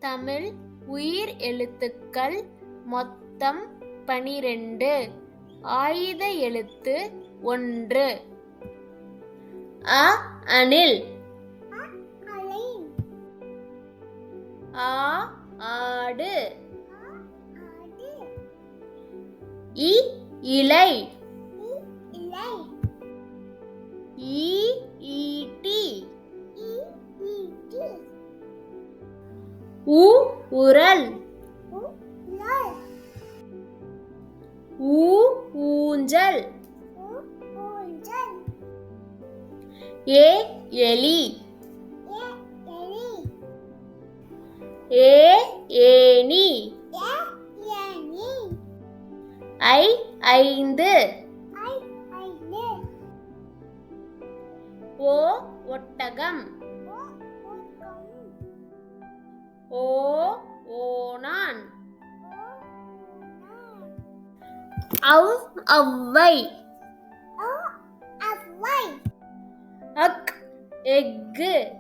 தமிழ் உயிர் எழுத்துக்கள் மொத்தம் 12. ஆயுத எழுத்து 1. அ அணில். ஆ ஆடு. இ இலை. ஈ ஈட்டி. உ உரல். ஊ ஊஞ்சல். ஏ எலி. ஏ ஏணி. ஐ ஐந்து. ஓ ஒட்டகம். ஓ ஓணான். அவ் ஒளவை. அக் எக்கு.